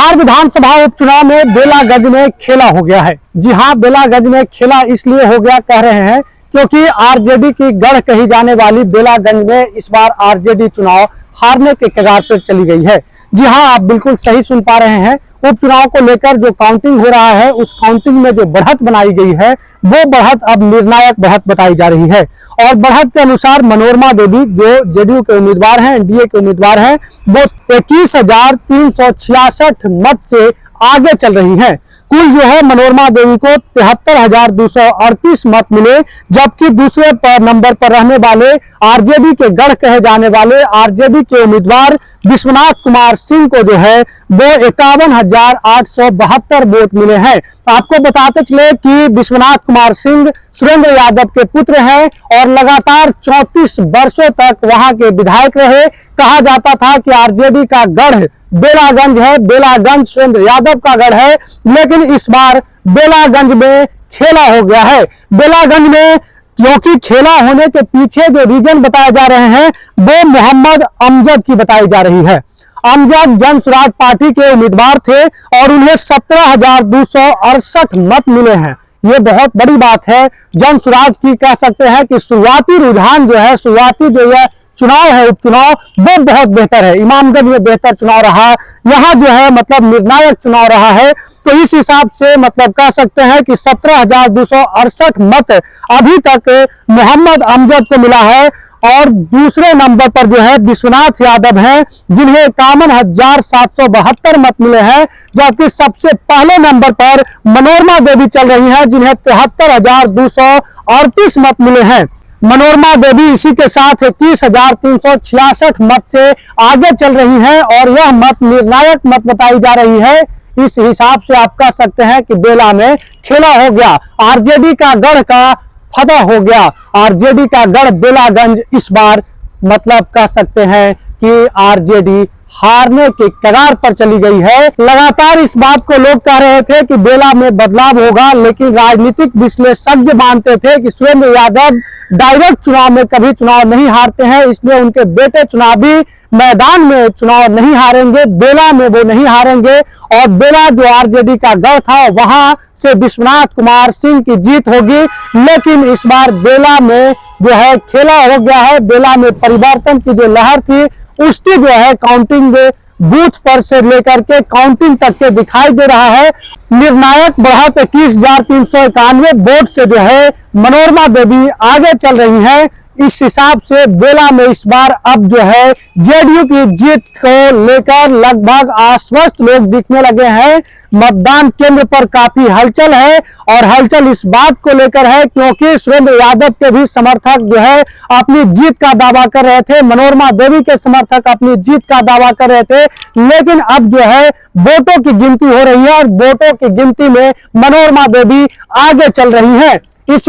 बिहार विधानसभा उपचुनाव में बेलागंज में खेला हो गया है। जी हां, बेलागंज में खेला इसलिए हो गया कह रहे हैं क्योंकि आरजेडी की गढ़ कही जाने वाली बेलागंज में इस बार आरजेडी चुनाव हारने के कगार पर चली गई है। जी हां, आप बिल्कुल सही सुन पा रहे हैं। उपचुनाव को लेकर जो काउंटिंग हो रहा है, उस काउंटिंग में जो बढ़त बनाई गई है, वो बढ़त अब निर्णायक बढ़त बताई जा रही है। और बढ़त के अनुसार मनोरमा देवी जो जेडीयू के उम्मीदवार हैं, एनडीए के उम्मीदवार हैं, वो 21,366 मत से आगे चल रही हैं। कुल जो है मनोरमा देवी को 73,238 मत मिले, जबकि दूसरे नंबर पर रहने वाले आरजेडी के गढ़ कहे जाने वाले आरजेडी के उम्मीदवार विश्वनाथ कुमार सिंह को जो है वो 51,872 वोट मिले हैं। तो आपको बताते चले कि विश्वनाथ कुमार सिंह सुरेंद्र यादव के पुत्र हैं और लगातार 34 वर्षों तक वहां के विधायक रहे। कहा जाता था कि आरजेडी का गढ़ बेलागंज है, बेलागंज सुरेंद्र यादव का गढ़ है, लेकिन इस बार बेलागंज में खेला हो गया है। बेलागंज में क्योंकि खेला होने के पीछे जो रीजन बताए जा रहे हैं वो मोहम्मद अमजद की बताई जा रही है। अमजद जन स्वराज पार्टी के उम्मीदवार थे और उन्हें 17,268 मत मिले हैं। ये बहुत बड़ी बात है। जन स्वराज की कह सकते हैं कि शुरुआती रुझान जो है, शुरुआती जो यह चुनाव है, उपचुनाव, वो बहुत बेहतर है। इमामगंज में बेहतर चुनाव रहा, यहाँ जो है मतलब निर्णायक चुनाव रहा है। तो इस हिसाब से मतलब कह सकते हैं कि 17,268 मत अभी तक मोहम्मद अमजद को मिला है। और दूसरे नंबर पर जो है विश्वनाथ यादव हैं, जिन्हें 51,772 मत मिले हैं, जबकि सबसे पहले नंबर पर मनोरमा देवी चल रही हैं, जिन्हें 73,238 मत मिले हैं। मनोरमा देवी इसी के साथ 21,366 मत से आगे चल रही हैं और यह मत निर्णायक मत बताई जा रही है। इस हिसाब से आप कह सकते हैं कि बेला में खेला हो गया, आरजेडी का गढ़ का फतह हो गया। आरजेडी का गढ़ बेलागंज इस बार मतलब कह सकते हैं कि आरजेडी हारने के कगार पर चली गई है। लगातार इस बात को लोग कह रहे थे कि बेला में बदलाव होगा, लेकिन राजनीतिक विश्लेषज्ञ मानते थे कि सुरेंद्र यादव डायरेक्ट चुनाव में कभी चुनाव नहीं हारते हैं, इसलिए उनके बेटे चुनावी मैदान में चुनाव नहीं हारेंगे, बेला में वो नहीं हारेंगे। और बेला जो आरजेडी का गढ़ था, वहां से विश्वनाथ कुमार सिंह की जीत होगी। लेकिन इस बार बेला में जो है खेला हो गया है। बेला में परिवर्तन की जो लहर थी, उसकी जो है काउंटिंग बूथ पर से लेकर के काउंटिंग तक के दिखाई दे रहा है। निर्णायक बढ़त 21,391 वोट से जो है मनोरमा देवी आगे चल रही हैं। इस हिसाब से बेला में इस बार अब जो है जेडीयू की जीत को लेकर लगभग आश्वस्त लोग दिखने लगे हैं। मतदान केंद्र पर काफी हलचल है और हलचल इस बात को लेकर है क्योंकि सुरेंद्र यादव के भी समर्थक जो है अपनी जीत का दावा कर रहे थे, मनोरमा देवी के समर्थक अपनी जीत का दावा कर रहे थे। लेकिन अब जो है वोटों की गिनती हो रही है और वोटों की गिनती में मनोरमा देवी आगे चल रही है। इस